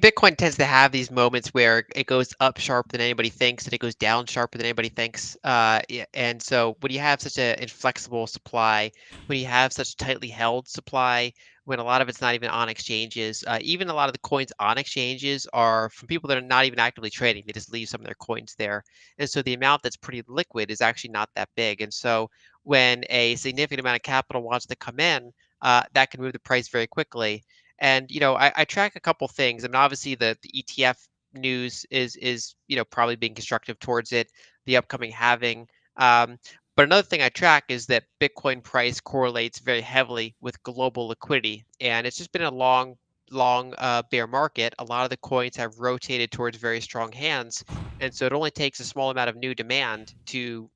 Bitcoin tends to have these moments where it goes up sharper than anybody thinks, and it goes down sharper than anybody thinks. Yeah, and so when you have such an inflexible supply, when you have such tightly held supply, when a lot of it's not even on exchanges, even a lot of the coins on exchanges are from people that are not even actively trading. They just leave some of their coins there, and so the amount that's pretty liquid is actually not that big. And so when a significant amount of capital wants to come in, that can move the price very quickly. And I track a couple things. I mean, obviously the ETF news is probably being constructive towards it. The upcoming halving. Um, but another thing I track is that Bitcoin price correlates very heavily with global liquidity, and it's just been a long bear market. A lot of the coins have rotated towards very strong hands, and so it only takes a small amount of new demand to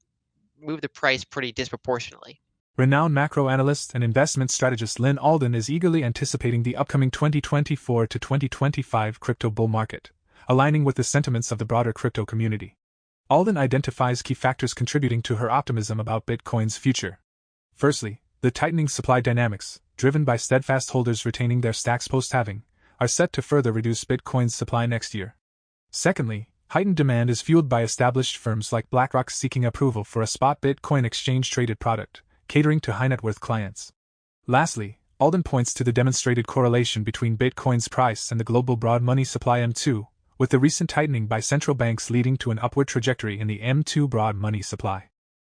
move the price pretty disproportionately. Renowned macro analyst and investment strategist Lyn Alden is eagerly anticipating the upcoming 2024 to 2025 crypto bull market, aligning with the sentiments of the broader crypto community. Alden identifies key factors contributing to her optimism about Bitcoin's future. Firstly, the tightening supply dynamics, driven by steadfast holders retaining their stacks post-halving, are set to further reduce Bitcoin's supply next year. Secondly, heightened demand is fueled by established firms like BlackRock seeking approval for a spot Bitcoin exchange-traded product, catering to high-net-worth clients. Lastly, Alden points to the demonstrated correlation between Bitcoin's price and the global broad money supply M2, with the recent tightening by central banks leading to an upward trajectory in the M2 broad money supply.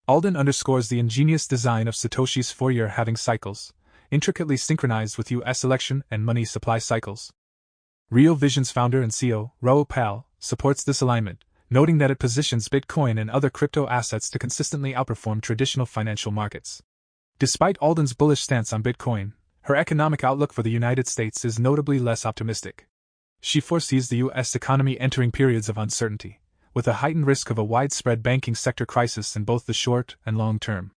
Alden underscores the ingenious design of Satoshi's four-year halving cycles, intricately synchronized with U.S. election and money supply cycles. Real Vision's founder and CEO, Repo, supports this alignment, noting that it positions Bitcoin and other crypto assets to consistently outperform traditional financial markets. Despite Alden's bullish stance on Bitcoin, her economic outlook for the United States is notably less optimistic. She foresees the U.S. economy entering periods of uncertainty, with a heightened risk of a widespread banking sector crisis in both the short and long term.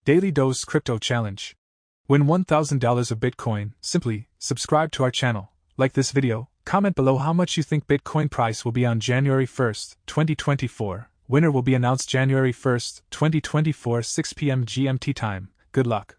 Daily Dose Crypto Challenge. Win $1,000 of Bitcoin. Simply subscribe to our channel, like this video, comment below how much you think Bitcoin price will be on January 1st, 2024. Winner will be announced January 1st, 2024, 6 p.m. GMT time. Good luck.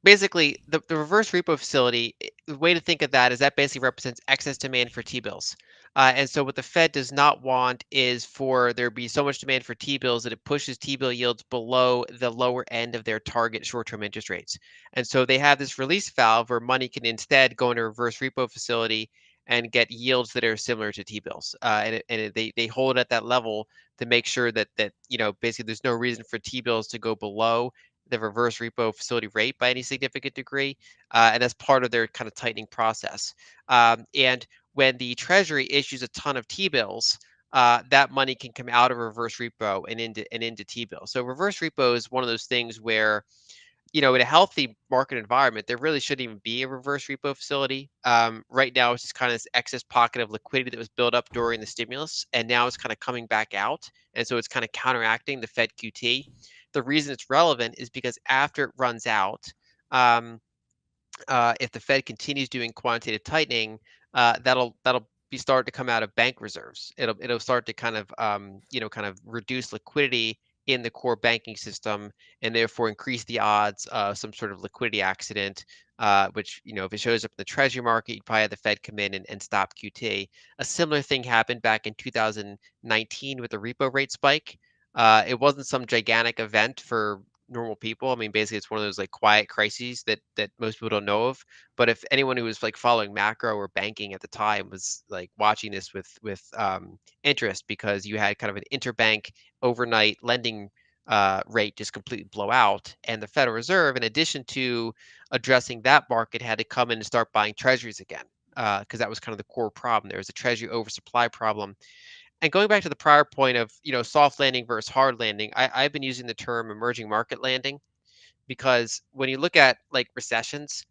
Basically, the reverse repo facility, the way to think of that is that basically represents excess demand for T-bills. And so what the Fed does not want is for there to be so much demand for T-bills that it pushes T-bill yields below the lower end of their target short-term interest rates. And so they have this release valve where money can instead go into a reverse repo facility and get yields that are similar to T-bills. They hold it at that level to make sure that basically there's no reason for T-bills to go below the reverse repo facility rate by any significant degree, and that's part of their kind of tightening process. And when the Treasury issues a ton of T-bills, that money can come out of reverse repo and into T-bills. So reverse repo is one of those things where in a healthy market environment, there really shouldn't even be a reverse repo facility. Right now, it's just kind of this excess pocket of liquidity that was built up during the stimulus, and now it's kind of coming back out. And so it's kind of counteracting the Fed QT. The reason it's relevant is because after it runs out, um, if the Fed continues doing quantitative tightening, that'll be start to come out of bank reserves. It'll start to kind of reduce liquidity in the core banking system, and therefore increase the odds of some sort of liquidity accident. Which if it shows up in the Treasury market, you'd probably have the Fed come in and stop QT. A similar thing happened back in 2019 with the repo rate spike. It wasn't some gigantic event for normal people. I mean, basically, it's one of those like quiet crises that most people don't know of. But if anyone who was like following macro or banking at the time was like watching this with interest, because you had kind of an interbank overnight lending rate just completely blow out, and the Federal Reserve, in addition to addressing that market, had to come in and start buying treasuries again. Because that was kind of the core problem. There was a treasury oversupply problem. And going back to the prior point of, soft landing versus hard landing, I've been using the term emerging market landing because when you look at like recessions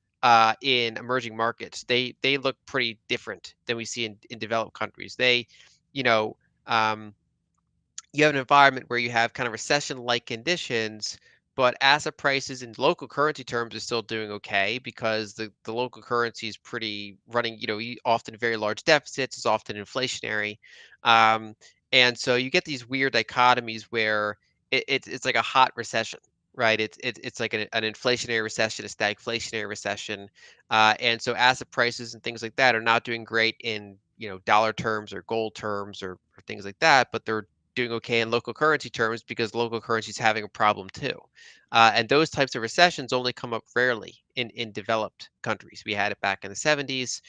in emerging markets, they look pretty different than we see in developed countries. You know, um, you have an environment where you have kind of recession-like conditions, but asset prices in local currency terms are still doing okay because the local currency is pretty running, often very large deficits, it's often inflationary. Um, and so you get these weird dichotomies where it's like a hot recession, right? It's like an inflationary recession, a stagflationary recession. And so asset prices and things like that are not doing great in dollar terms or gold terms or things like that, but they're doing okay in local currency terms because local currency is having a problem too. And those types of recessions only come up rarely in developed countries. We had it back in the 70s.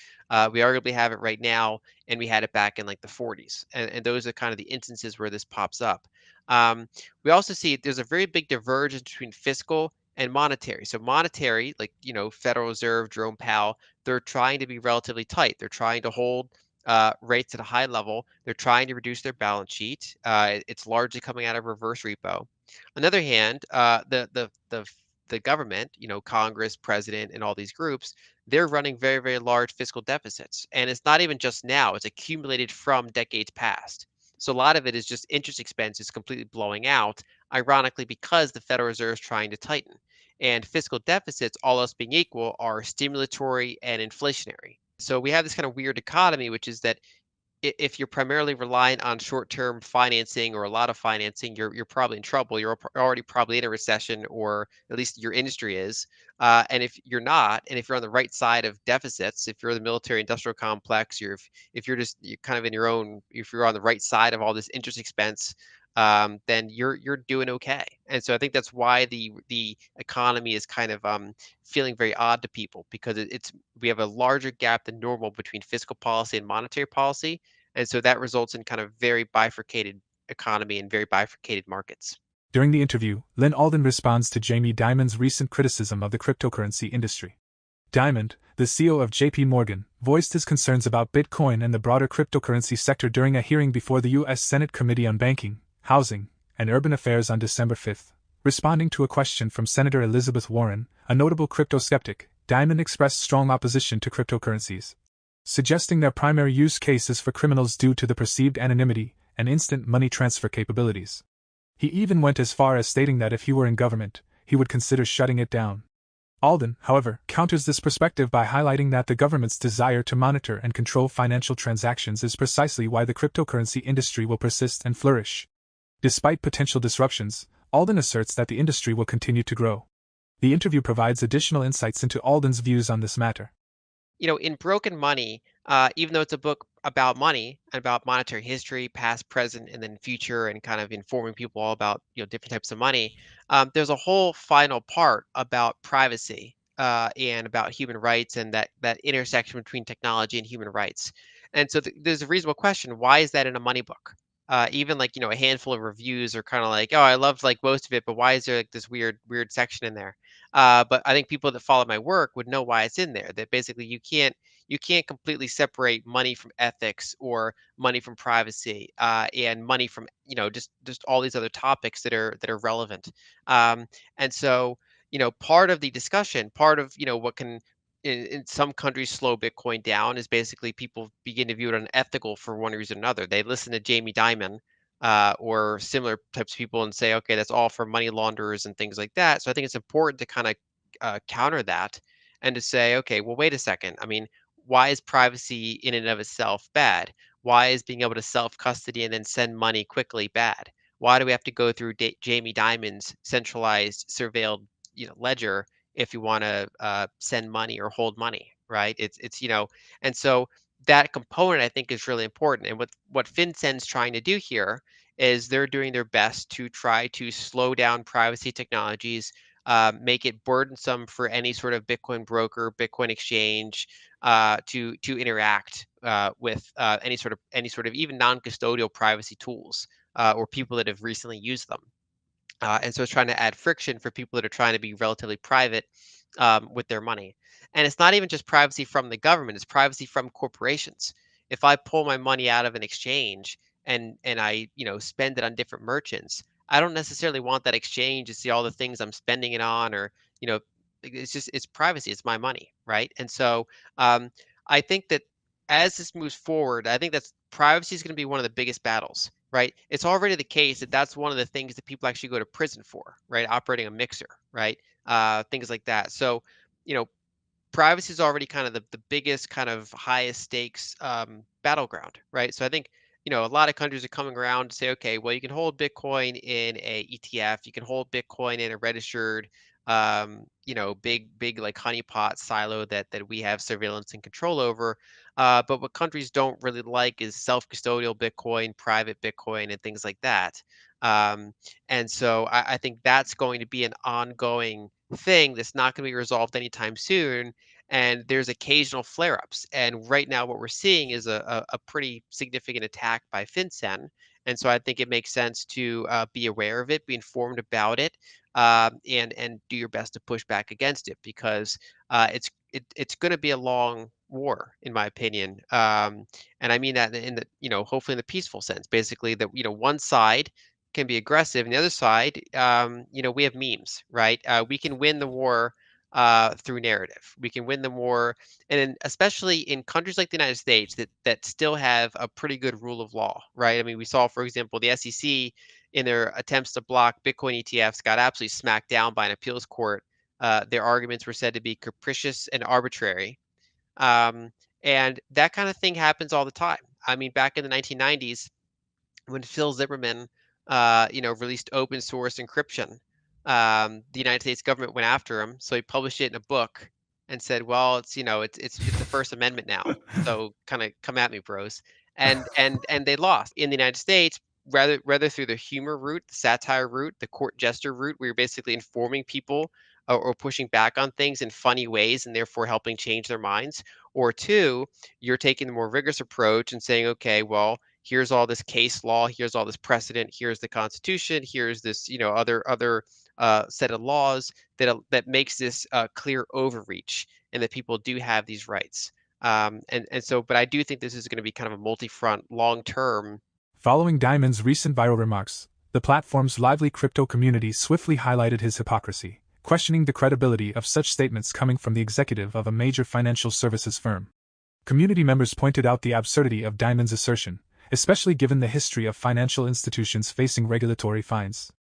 We arguably have it right now, and we had it back in like the 40s. And those are kind of the instances where this pops up. We also see there's a very big divergence between fiscal and monetary. So monetary, like Federal Reserve, Jerome Powell, they're trying to be relatively tight. They're trying to hold rates at a high level. They're trying to reduce their balance sheet. It's largely coming out of reverse repo. On the other hand, the government, Congress, president, and all these groups, they're running very, very large fiscal deficits. And it's not even just now, it's accumulated from decades past. So a lot of it is just interest expense is completely blowing out, ironically, because the Federal Reserve is trying to tighten. And fiscal deficits, all else being equal, are stimulatory and inflationary. So we have this kind of weird dichotomy, which is that if you're primarily relying on short-term financing or a lot of financing, you're probably in trouble. You're already probably in a recession, or at least your industry is. And if you're not, and if you're on the right side of deficits, if you're the military-industrial complex, if you're kind of in your own, if you're on the right side of all this interest expense, then you're doing okay. And so I think that's why the economy is kind of feeling very odd to people, because it's we have a larger gap than normal between fiscal policy and monetary policy, and so that results in kind of very bifurcated economy and very bifurcated markets. During the interview, Lyn Alden responds to Jamie Dimon's recent criticism of the cryptocurrency industry. Dimon, the CEO of JP Morgan, voiced his concerns about Bitcoin and the broader cryptocurrency sector during a hearing before the U.S. Senate Committee on Banking, Housing, and Urban Affairs on December 5. Responding to a question from Senator Elizabeth Warren, a notable crypto skeptic, Dimon expressed strong opposition to cryptocurrencies, suggesting their primary use case is for criminals due to the perceived anonymity and instant money transfer capabilities. He even went as far as stating that if he were in government, he would consider shutting it down. Alden, however, counters this perspective by highlighting that the government's desire to monitor and control financial transactions is precisely why the cryptocurrency industry will persist and flourish. Despite potential disruptions, Alden asserts that the industry will continue to grow. The interview provides additional insights into Alden's views on this matter. In Broken Money, even though it's a book about money and about monetary history, past, present, and then future, and kind of informing people all about different types of money, there's a whole final part about privacy and about human rights and that intersection between technology and human rights. And so there's a reasonable question: why is that in a money book? Even like a handful of reviews are kind of like, oh, I loved like most of it, but why is there like this weird section in there? But I think people that follow my work would know why it's in there. That basically you can't completely separate money from ethics or money from privacy and money from just all these other topics that are relevant. And so part of the discussion, part of what can in some countries slow Bitcoin down is basically people begin to view it unethical for one reason or another. They listen to Jamie Dimon or similar types of people and say, okay, that's all for money launderers and things like that. So I think it's important to kind of counter that and to say, okay, well, wait a second. I mean, why is privacy in and of itself bad? Why is being able to self custody and then send money quickly bad? Why do we have to go through Jamie Dimon's centralized surveilled ledger if you want to send money or hold money, right? It's and so that component I think is really important. And what FinCEN's trying to do here is they're doing their best to try to slow down privacy technologies, make it burdensome for any sort of Bitcoin broker, Bitcoin exchange to interact with any sort of even non-custodial privacy tools or people that have recently used them. And so it's trying to add friction for people that are trying to be relatively private with their money. And it's not even just privacy from the government; it's privacy from corporations. If I pull my money out of an exchange and I spend it on different merchants, I don't necessarily want that exchange to see all the things I'm spending it on, or you know, it's privacy. It's my money, right? And so um, I think that as this moves forward, I think that's privacy is going to be one of the biggest battles, right? It's already the case that that's one of the things that people actually go to prison for, right? Operating a mixer, right? Things like that. So, you know, privacy is already kind of the biggest kind of highest stakes battleground, right? So I think a lot of countries are coming around to say, okay, well, you can hold Bitcoin in a ETF, you can hold Bitcoin in a registered big like honeypot silo that we have surveillance and control over. But what countries don't really like is self-custodial Bitcoin, private Bitcoin, and things like that. Um, and so I think that's going to be an ongoing thing that's not going to be resolved anytime soon. And there's occasional flare-ups. And right now, what we're seeing is a pretty significant attack by FinCEN. And so I think it makes sense to be aware of it, be informed about it, and do your best to push back against it, because it's going to be a long war, in my opinion. And I mean that in the hopefully in the peaceful sense. Basically, that one side can be aggressive, and the other side, we have memes, right? We can win the war through narrative. We can win the war, and especially in countries like the United States that still have a pretty good rule of law, right? I mean, we saw, for example, the SEC in their attempts to block Bitcoin ETFs got absolutely smacked down by an appeals court. Their arguments were said to be capricious and arbitrary. Um, and that kind of thing happens all the time. I mean, back in the 1990s, when Phil Zimmerman, released open source encryption, the United States government went after him. So he published it in a book and said, "Well, it's the First Amendment now. So kind of come at me, bros." And they lost in the United States. Rather through the humor route, the satire route, the court jester route, where you're basically informing people or pushing back on things in funny ways and therefore helping change their minds. Or two, you're taking the more rigorous approach and saying, okay, well, here's all this case law, here's all this precedent, here's the Constitution, here's this other set of laws that makes this clear overreach, and that people do have these rights. But I do think this is going to be kind of a multi-front, long-term. Following Diamond's recent viral remarks, the platform's lively crypto community swiftly highlighted his hypocrisy, questioning the credibility of such statements coming from the executive of a major financial services firm. Community members pointed out the absurdity of Diamond's assertion, especially given the history of financial institutions facing regulatory fines.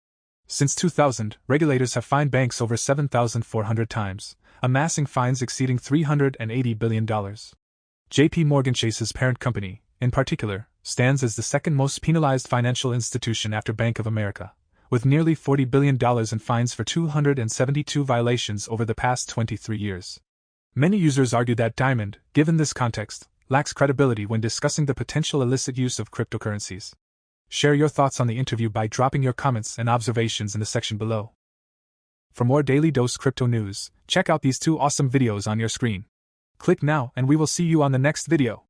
Since 2000, regulators have fined banks over 7,400 times, amassing fines exceeding $380 billion. JP Morgan Chase's parent company, in particular, stands as the second most penalized financial institution after Bank of America, with nearly $40 billion in fines for 272 violations over the past 23 years. Many users argue that Diamond, given this context, lacks credibility when discussing the potential illicit use of cryptocurrencies. Share your thoughts on the interview by dropping your comments and observations in the section below. For more Daily Dose Crypto news, check out these two awesome videos on your screen. Click now and we will see you on the next video.